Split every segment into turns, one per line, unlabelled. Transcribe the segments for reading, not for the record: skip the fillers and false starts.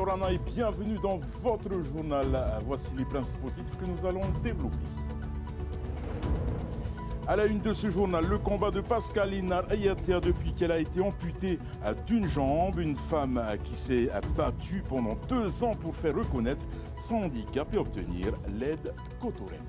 Yorana et bienvenue dans votre journal. Voici les principaux titres que nous allons développer. À la une de ce journal, le combat de Pascaline Ayatea depuis qu'elle a été amputée d'une jambe. Une femme qui s'est battue pendant 2 ans pour faire reconnaître son handicap et obtenir l'aide Cotorep.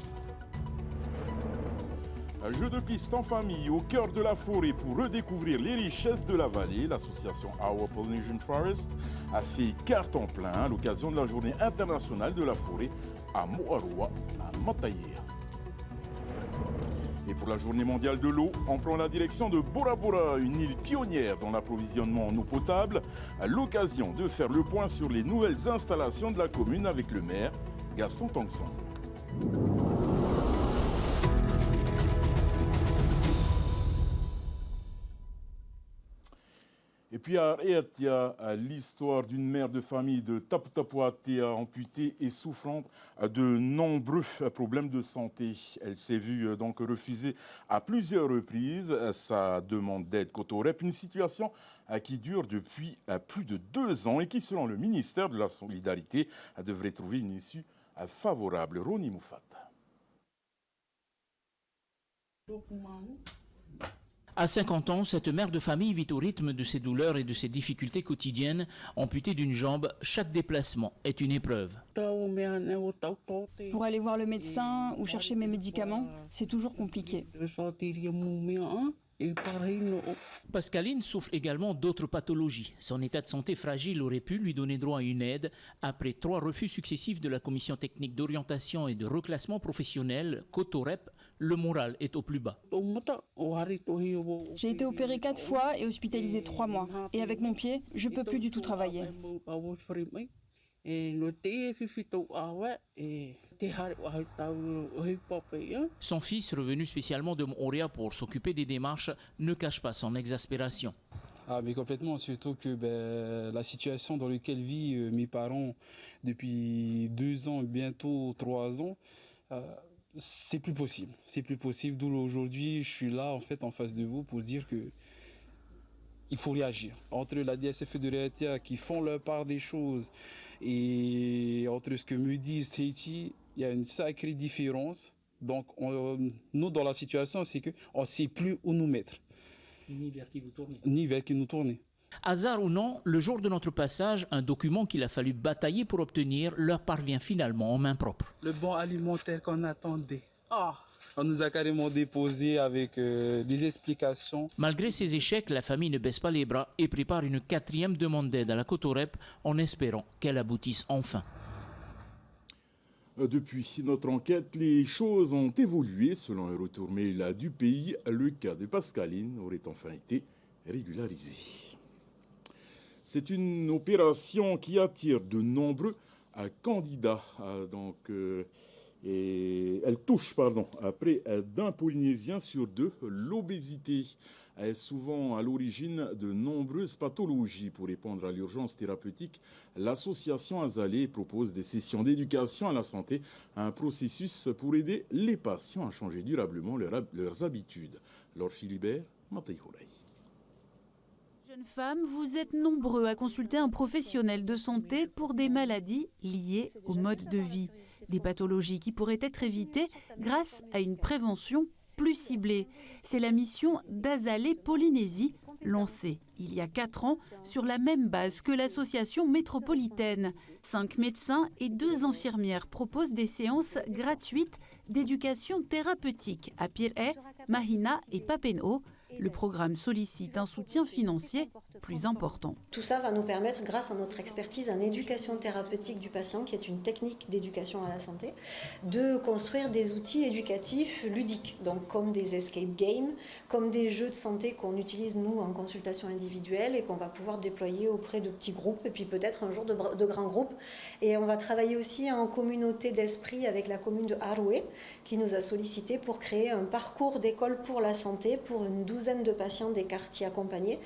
Un jeu de piste en famille au cœur de la forêt pour redécouvrir les richesses de la vallée. L'association Our Polynesian Forest a fait carton plein à l'occasion de la journée internationale de la forêt à Mo'aroa, à Mataiea. Et pour la journée mondiale de l'eau, on prend la direction de Bora Bora, une île pionnière dans l'approvisionnement en eau potable, à l'occasion de faire le point sur les nouvelles installations de la commune avec le maire Gaston Tongson. Et puis à Ayatea, l'histoire d'une mère de famille de Taputapuatea amputée et souffrant de nombreux problèmes de santé. Elle s'est vue donc refuser à plusieurs reprises sa demande d'aide Cotorep, une situation qui dure depuis plus de 2 ans et qui, selon le ministère de la Solidarité, devrait trouver une issue favorable. Roni Moufat.
À 50 ans, cette mère de famille vit au rythme de ses douleurs et de ses difficultés quotidiennes. Amputée d'une jambe, chaque déplacement est une épreuve.
Pour aller voir le médecin ou chercher mes médicaments, c'est toujours compliqué.
Pascaline souffre également d'autres pathologies. Son état de santé fragile aurait pu lui donner droit à une aide. Après 3 refus successifs de la Commission technique d'orientation et de reclassement professionnel, Cotorep, le moral est au plus bas.
J'ai été opérée 4 fois et hospitalisée 3 mois. Et avec mon pied, je ne peux plus du tout travailler.
Son fils, revenu spécialement de Moorea pour s'occuper des démarches, ne cache pas son exaspération.
Mais complètement, surtout que la situation dans laquelle vivent mes parents depuis 2 ans, bientôt 3 ans, c'est plus possible. C'est plus possible, d'où aujourd'hui je suis là en fait en face de vous pour dire que il faut réagir. Entre la DSF de Ayatea qui font leur part des choses et entre ce que me disent Tahiti, il y a une sacrée différence. Donc nous dans la situation, c'est qu'on ne sait plus où nous mettre.
Ni vers qui vous tournez.
Ni vers qui nous tourner.
Hasard ou non, le jour de notre passage, un document qu'il a fallu batailler pour obtenir leur parvient finalement en main propre.
Le bon alimentaire qu'on attendait. On nous a carrément déposé avec des explications.
Malgré ces échecs, la famille ne baisse pas les bras et prépare une 4e demande d'aide à la Cotorep en espérant qu'elle aboutisse enfin.
Depuis notre enquête, les choses ont évolué. Selon un retour mail du pays, le cas de Pascaline aurait enfin été régularisé. C'est une opération qui attire de nombreux candidats. Et elle touche, près d'un Polynésien sur 2. L'obésité est souvent à l'origine de nombreuses pathologies. Pour répondre à l'urgence thérapeutique, l'association Azalée propose des sessions d'éducation à la santé, un processus pour aider les patients à changer durablement leurs habitudes. Laure Philibert, Mataihorai.
Jeunes femmes, vous êtes nombreux à consulter un professionnel de santé pour des maladies liées au mode de vie. Des pathologies qui pourraient être évitées grâce à une prévention plus ciblée. C'est la mission d'Azalée Polynésie, lancée il y a 4 ans sur la même base que l'association métropolitaine. 5 médecins et 2 infirmières proposent des séances gratuites d'éducation thérapeutique à Pir'e, Mahina et Papen'o. Le programme sollicite un soutien financier plus important.
Tout ça va nous permettre, grâce à notre expertise en éducation thérapeutique du patient, qui est une technique d'éducation à la santé, de construire des outils éducatifs ludiques, donc comme des escape games, comme des jeux de santé qu'on utilise nous en consultation individuelle et qu'on va pouvoir déployer auprès de petits groupes et puis peut-être un jour de grands groupes. Et on va travailler aussi en communauté d'esprit avec la commune de Aroué qui nous a sollicité pour créer un parcours d'école pour la santé pour une 12 de patients des quartiers accompagnés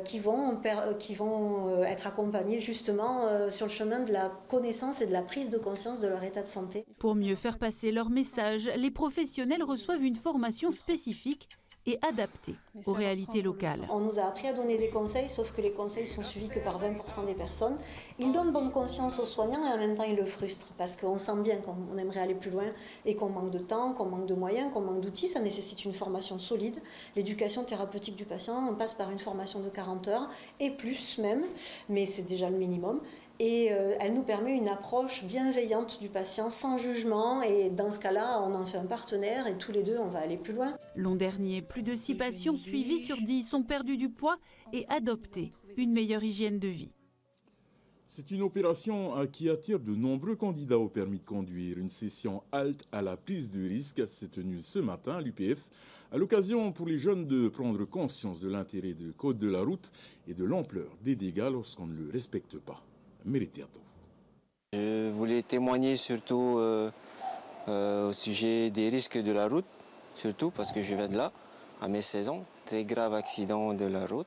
qui vont être accompagnés justement sur le chemin de la connaissance et de la prise de conscience de leur état de santé.
Pour mieux faire passer leur message, les professionnels reçoivent une formation spécifique et adaptées aux réalités locales.
On nous a appris à donner des conseils, sauf que les conseils sont suivis que par 20% des personnes. Ils donnent bonne conscience aux soignants et en même temps ils le frustrent parce qu'on sent bien qu'on aimerait aller plus loin et qu'on manque de temps, qu'on manque de moyens, qu'on manque d'outils. Ça nécessite une formation solide. L'éducation thérapeutique du patient, on passe par une formation de 40 heures et plus même, mais c'est déjà le minimum. Et elle nous permet une approche bienveillante du patient, sans jugement. Et dans ce cas-là, on en fait un partenaire et tous les deux, on va aller plus loin.
L'an dernier, plus de 6 patients suivis sur 10 ont perdu du poids et adopté une meilleure hygiène de vie.
C'est une opération qui attire de nombreux candidats au permis de conduire. Une session halte à la prise de risque s'est tenue ce matin à l'UPF, à l'occasion pour les jeunes de prendre conscience de l'intérêt du code de la route et de l'ampleur des dégâts lorsqu'on ne le respecte pas.
Je voulais témoigner surtout au sujet des risques de la route, surtout parce que je viens de là, à mes 16 ans, très grave accident de la route.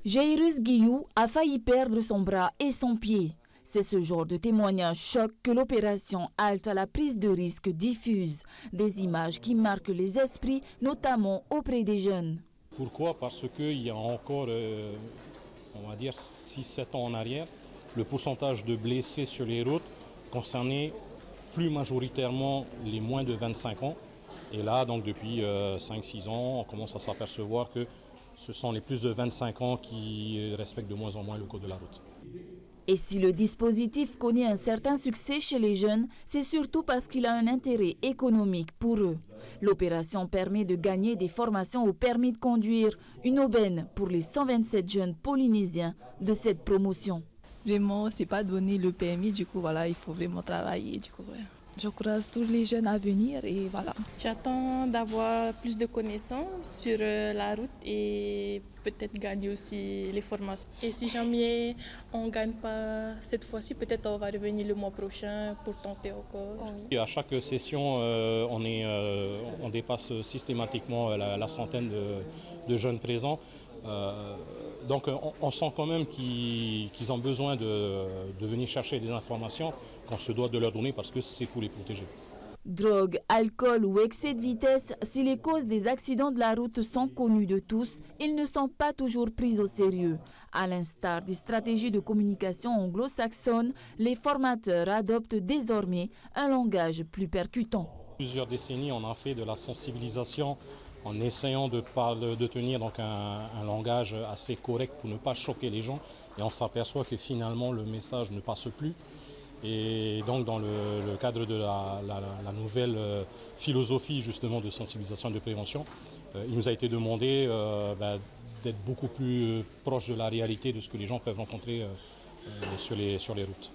Jairus Guillou a failli perdre son bras et son pied. C'est ce genre de témoignage choc que l'opération Halte à la prise de risque diffuse. Des images qui marquent les esprits, notamment auprès des jeunes.
Pourquoi? Parce qu'il y a encore, on va dire, 6-7 ans en arrière, le pourcentage de blessés sur les routes concernait plus majoritairement les moins de 25 ans. Et là, donc depuis 5-6 ans, on commence à s'apercevoir que ce sont les plus de 25 ans qui respectent de moins en moins le code de la route.
Et si le dispositif connaît un certain succès chez les jeunes, c'est surtout parce qu'il a un intérêt économique pour eux. L'opération permet de gagner des formations au permis de conduire, une aubaine pour les 127 jeunes polynésiens de cette promotion.
Vraiment, c'est pas donner le permis, du coup, voilà, il faut vraiment travailler, du coup, ouais. J'encourage tous les jeunes à venir et voilà.
J'attends d'avoir plus de connaissances sur la route et peut-être gagner aussi les formations. Et si jamais on ne gagne pas cette fois-ci, peut-être on va revenir le mois prochain pour tenter encore.
Et à chaque session, on dépasse systématiquement la centaine de jeunes présents. Donc on sent quand même qu'ils ont besoin de venir chercher des informations qu'on se doit de leur donner parce que c'est pour les protéger.
Drogue, alcool ou excès de vitesse, si les causes des accidents de la route sont connues de tous, ils ne sont pas toujours pris au sérieux. À l'instar des stratégies de communication anglo-saxonnes, les formateurs adoptent désormais un langage plus percutant.
Plusieurs décennies, on a fait de la sensibilisation en essayant de tenir donc un langage assez correct pour ne pas choquer les gens. Et on s'aperçoit que finalement le message ne passe plus. Et donc dans le cadre de la nouvelle philosophie justement de sensibilisation et de prévention, il nous a été demandé d'être beaucoup plus proche de la réalité de ce que les gens peuvent rencontrer sur les routes.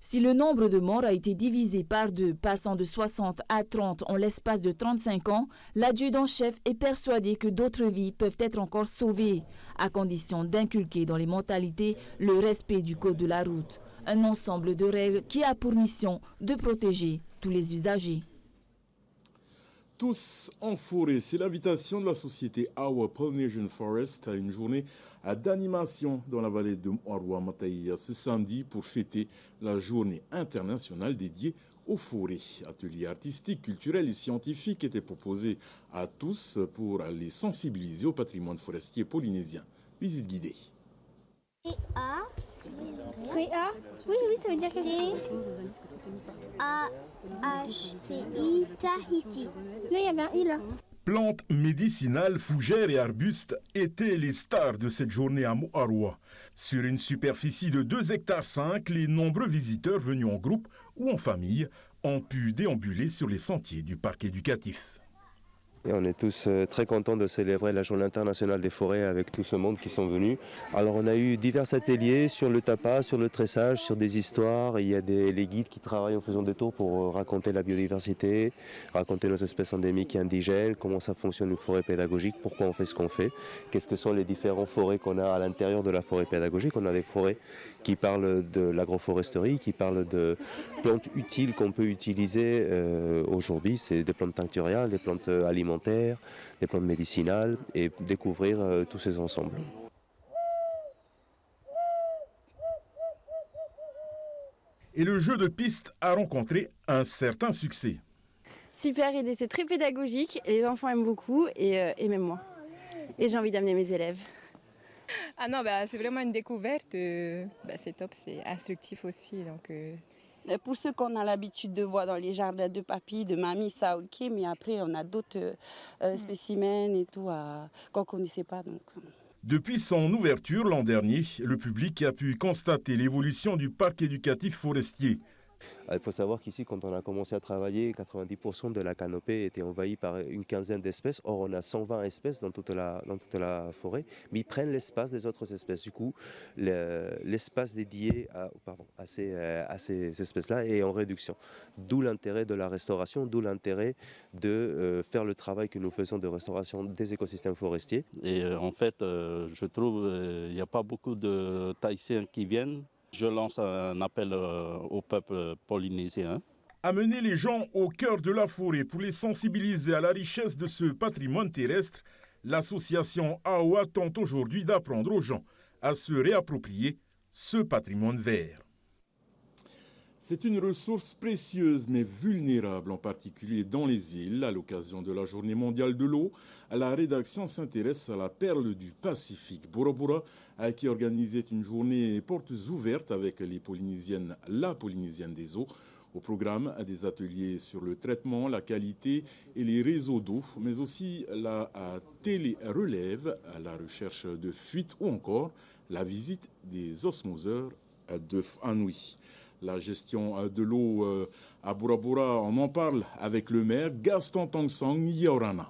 Si le nombre de morts a été divisé par 2, passant de 60 à 30 en l'espace de 35 ans, l'adjudant-chef est persuadé que d'autres vies peuvent être encore sauvées, à condition d'inculquer dans les mentalités le respect du code de la route, un ensemble de règles qui a pour mission de protéger tous les usagers.
Tous en forêt, c'est l'invitation de la société Our Polynesian Forest à une journée d'animation dans la vallée de Mo'arua Mataia ce samedi pour fêter la journée internationale dédiée aux forêts. Ateliers artistiques, culturels et scientifiques étaient proposés à tous pour les sensibiliser au patrimoine forestier polynésien. Visite guidée.
A, oui, ça veut dire que A-H-T-I, Tahiti. Non, il y avait un I là.
Plantes médicinales, fougères et arbustes étaient les stars de cette journée à Mo'arua. Sur une superficie de 2,5 hectares, les nombreux visiteurs venus en groupe ou en famille ont pu déambuler sur les sentiers du parc éducatif.
Et on est tous très contents de célébrer la journée internationale des forêts avec tout ce monde qui sont venus. Alors on a eu divers ateliers sur le tapas, sur le tressage, sur des histoires. Il y a les guides qui travaillent en faisant des tours pour raconter la biodiversité, raconter nos espèces endémiques et indigènes, comment ça fonctionne une forêt pédagogique, pourquoi on fait ce qu'on fait, qu'est-ce que sont les différentes forêts qu'on a à l'intérieur de la forêt pédagogique. On a des forêts qui parlent de l'agroforesterie, qui parlent de plantes utiles qu'on peut utiliser aujourd'hui. C'est des plantes tincturiales, des plantes alimentaires, des plantes médicinales et découvrir tous ces ensembles.
Et le jeu de piste a rencontré un certain succès.
Super idée, c'est très pédagogique et les enfants aiment beaucoup et même moi. et j'ai envie d'amener mes élèves.
Ah non, c'est vraiment une découverte. C'est top, c'est instructif aussi. Donc,
Pour ceux qu'on a l'habitude de voir dans les jardins de papy, de mamie, ça ok, mais après on a d'autres spécimens et tout qu'on ne connaissait pas. Donc.
Depuis son ouverture l'an dernier, le public a pu constater l'évolution du parc éducatif forestier.
Il faut savoir qu'ici, quand on a commencé à travailler, 90% de la canopée était envahie par une quinzaine d'espèces. Or, on a 120 espèces dans toute la forêt, mais ils prennent l'espace des autres espèces. Du coup, l'espace dédié à ces espèces-là est en réduction. D'où l'intérêt de la restauration, d'où l'intérêt de faire le travail que nous faisons de restauration des écosystèmes forestiers.
Et en fait, je trouve qu'il n'y a pas beaucoup de Tahitiens qui viennent. Je lance un appel au peuple polynésien.
Amener les gens au cœur de la forêt pour les sensibiliser à la richesse de ce patrimoine terrestre, l'association AOA tente aujourd'hui d'apprendre aux gens à se réapproprier ce patrimoine vert. C'est une ressource précieuse mais vulnérable, en particulier dans les îles. À l'occasion de la Journée mondiale de l'eau, la rédaction s'intéresse à la perle du Pacifique. Bora Bora, qui organisait une journée portes ouvertes avec la Polynésienne des eaux. Au programme, des ateliers sur le traitement, la qualité et les réseaux d'eau, mais aussi la télé-relève, la recherche de fuites ou encore la visite des osmoseurs de Anhui. La gestion de l'eau à Bora Bora, on en parle avec le maire Gaston Tongsang Yorana.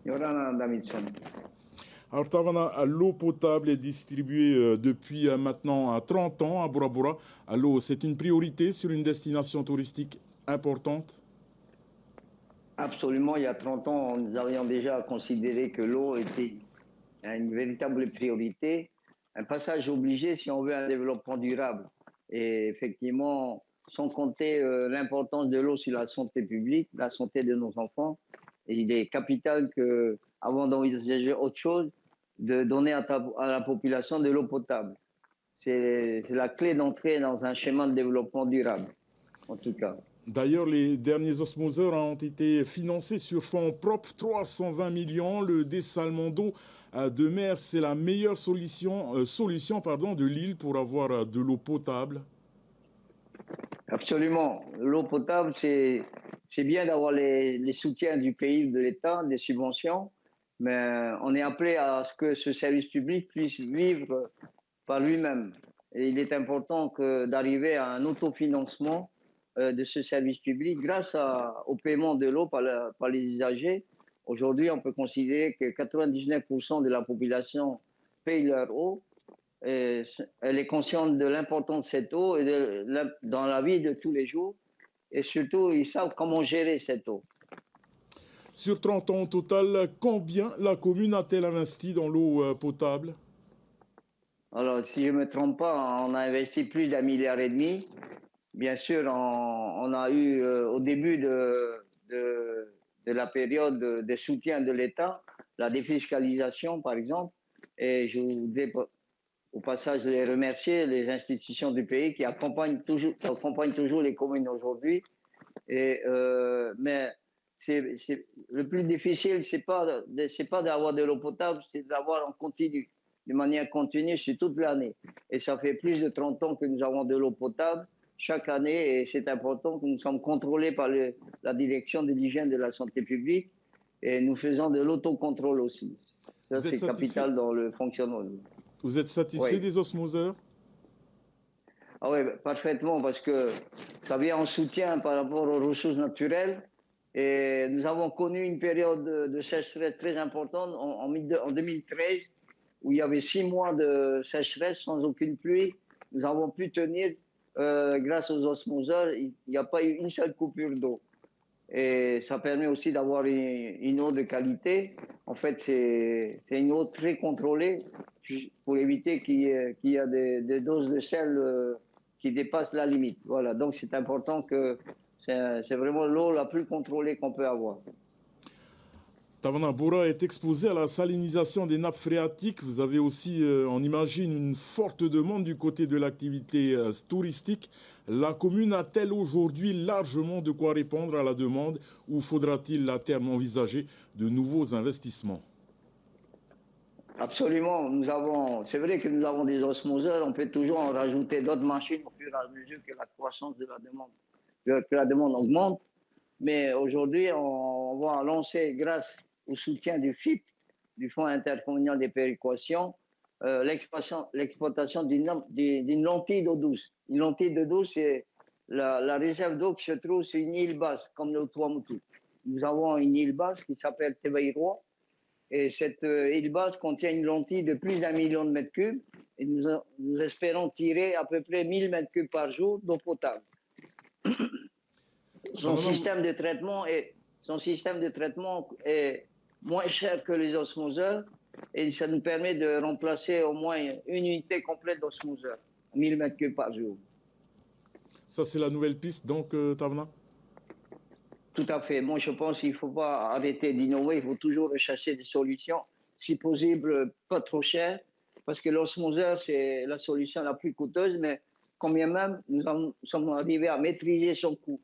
Yorana Davidson.
Alors Tavana, l'eau potable est distribuée depuis maintenant 30 ans à Bora Bora. L'eau, c'est une priorité sur une destination touristique importante?
Absolument, il y a 30 ans, nous avions déjà considéré que l'eau était une véritable priorité, un passage obligé si on veut un développement durable. Et effectivement, sans compter l'importance de l'eau sur la santé publique, la santé de nos enfants, et il est capital que, avant d'envisager autre chose, de donner à la population de l'eau potable. C'est la clé d'entrée dans un schéma de développement durable, en tout cas.
D'ailleurs, les derniers osmoseurs ont été financés sur fonds propres, 320 millions. Le dessalement d'eau de mer, c'est la meilleure solution de l'île pour avoir de l'eau potable.
Absolument. L'eau potable, c'est bien d'avoir les soutiens du pays, de l'État, des subventions, mais on est appelé à ce que ce service public puisse vivre par lui-même. Et il est important d'arriver à un autofinancement de ce service public grâce au paiement de l'eau par les usagers. Aujourd'hui, on peut considérer que 99% de la population paye leur eau. Et elle est consciente de l'importance de cette eau et dans la vie de tous les jours. Et surtout, ils savent comment gérer cette eau.
Sur 30 ans au total, combien la commune a-t-elle investi dans l'eau potable?
Alors, si je ne me trompe pas, on a investi plus d'1,5 milliard. Bien sûr, on a eu au début de la période de soutien de l'État, la défiscalisation par exemple, et je voudrais au passage les remercier, les institutions du pays qui accompagnent toujours les communes aujourd'hui. Mais le plus difficile, c'est pas d'avoir de l'eau potable, c'est d'avoir en continu, de manière continue sur toute l'année. Et ça fait plus de 30 ans que nous avons de l'eau potable chaque année, et c'est important que nous sommes contrôlés par la direction de l'hygiène de la santé publique, et nous faisons de l'autocontrôle aussi. Ça, c'est capital dans le fonctionnement.
Vous êtes satisfait des osmoseurs?
Ah oui, parfaitement, parce que ça vient en soutien par rapport aux ressources naturelles, et nous avons connu une période de sécheresse très importante en 2013, où il y avait 6 mois de sécheresse sans aucune pluie. Nous avons pu tenir grâce aux osmoseurs, il n'y a pas eu une seule coupure d'eau. Et ça permet aussi d'avoir une eau de qualité. En fait, c'est une eau très contrôlée pour éviter qu'il y ait des doses de sel qui dépassent la limite. Voilà, donc c'est important que c'est vraiment l'eau la plus contrôlée qu'on peut avoir.
Tavana Bora est exposé à la salinisation des nappes phréatiques. Vous avez aussi, on imagine, une forte demande du côté de l'activité touristique. La commune a-t-elle aujourd'hui largement de quoi répondre à la demande ou faudra-t-il à terme envisager de nouveaux investissements?
Absolument. C'est vrai que nous avons des osmoseurs. On peut toujours en rajouter d'autres machines au fur et à mesure que la croissance de la demande, que la demande augmente. Mais aujourd'hui, on va lancer, grâce au soutien du FIP, du Fonds intercommunal des péréquations, l'exploitation d'une lentille d'eau douce. Une lentille d'eau douce, c'est la réserve d'eau qui se trouve sur une île basse, comme le Tuamotu. Nous avons une île basse qui s'appelle Tevaïroa. Et cette île basse contient une lentille de plus d'1 million de mètres cubes. Et nous espérons tirer à peu près 1000 mètres cubes par jour d'eau potable. Son système de traitement est moins cher que les osmoseurs. Et ça nous permet de remplacer au moins une unité complète d'osmoseurs, 1000 mètres cubes par jour.
Ça, c'est la nouvelle piste, donc, Tavna?
Tout à fait. Moi, je pense qu'il ne faut pas arrêter d'innover. Il faut toujours rechercher des solutions, si possible, pas trop chères, parce que l'osmoseur, c'est la solution la plus coûteuse, mais quand bien même, nous sommes arrivés à maîtriser son coût.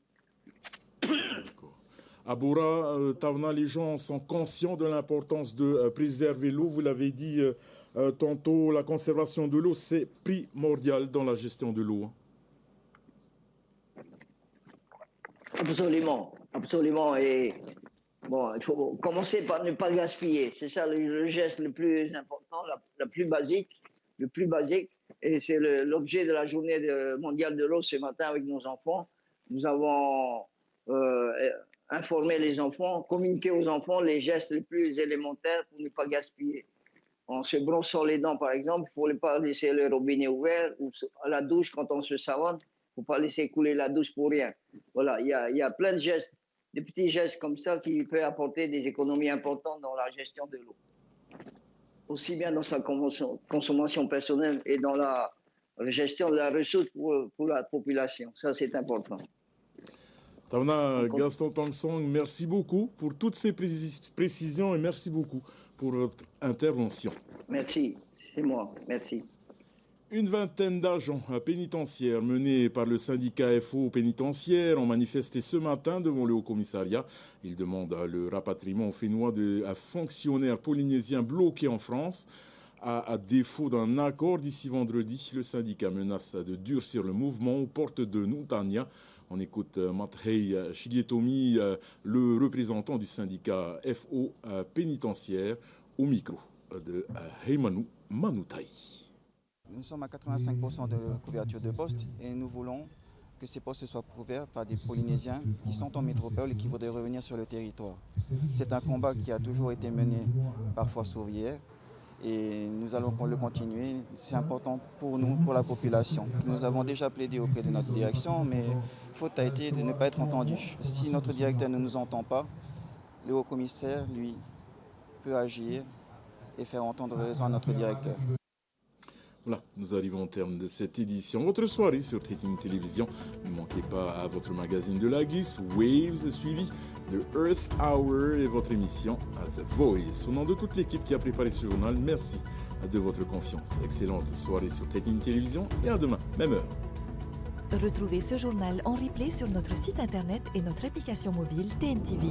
À Bora, Tavna, les gens sont conscients de l'importance de préserver l'eau. Vous l'avez dit tantôt, la conservation de l'eau, c'est primordial dans la gestion de l'eau.
Absolument, absolument. Et bon, il faut commencer par ne pas gaspiller. C'est ça le geste le plus important, le plus basique. Et c'est l'objet de la journée mondiale de l'eau ce matin avec nos enfants. Nous avons informé les enfants, communiqué aux enfants les gestes les plus élémentaires pour ne pas gaspiller. En se brossant les dents, par exemple, il ne faut pas laisser le robinet ouvert, ou à la douche quand on se savonne. Il ne faut pas laisser couler la douche pour rien. Voilà, il y a plein de gestes, des petits gestes comme ça qui peuvent apporter des économies importantes dans la gestion de l'eau. Aussi bien dans sa consommation personnelle et dans la gestion de la ressource pour la population. Ça, c'est important.
Tavna Gaston Tangsong, merci beaucoup pour toutes ces précisions et merci beaucoup pour votre intervention.
Merci, c'est moi, merci.
Une vingtaine d'agents pénitentiaires menés par le syndicat FO pénitentiaire ont manifesté ce matin devant le Haut-Commissariat. Ils demandent le rapatriement fénois de fonctionnaires polynésiens bloqués en France. À défaut d'un accord d'ici vendredi, le syndicat menace de durcir le mouvement aux portes de Nuntania. On écoute Mathei Chidietomi, le représentant du syndicat FO pénitentiaire, au micro de Heimanu Manutai.
Nous sommes à 85% de couverture de postes et nous voulons que ces postes soient couverts par des Polynésiens qui sont en métropole et qui voudraient revenir sur le territoire. C'est un combat qui a toujours été mené par Force ouvrière et nous allons le continuer. C'est important pour nous, pour la population. Nous avons déjà plaidé auprès de notre direction, mais faute a été de ne pas être entendu. Si notre directeur ne nous entend pas, le haut-commissaire, lui, peut agir et faire entendre raison à notre directeur.
Voilà, nous arrivons au terme de cette édition. Votre soirée sur Taking Télévision. Ne manquez pas à votre magazine de la glisse, Waves, suivi de Earth Hour et votre émission The Voice. Au nom de toute l'équipe qui a préparé ce journal, merci de votre confiance. Excellente soirée sur Taking Télévision et à demain, même heure.
Retrouvez ce journal en replay sur notre site internet et notre application mobile TNTV.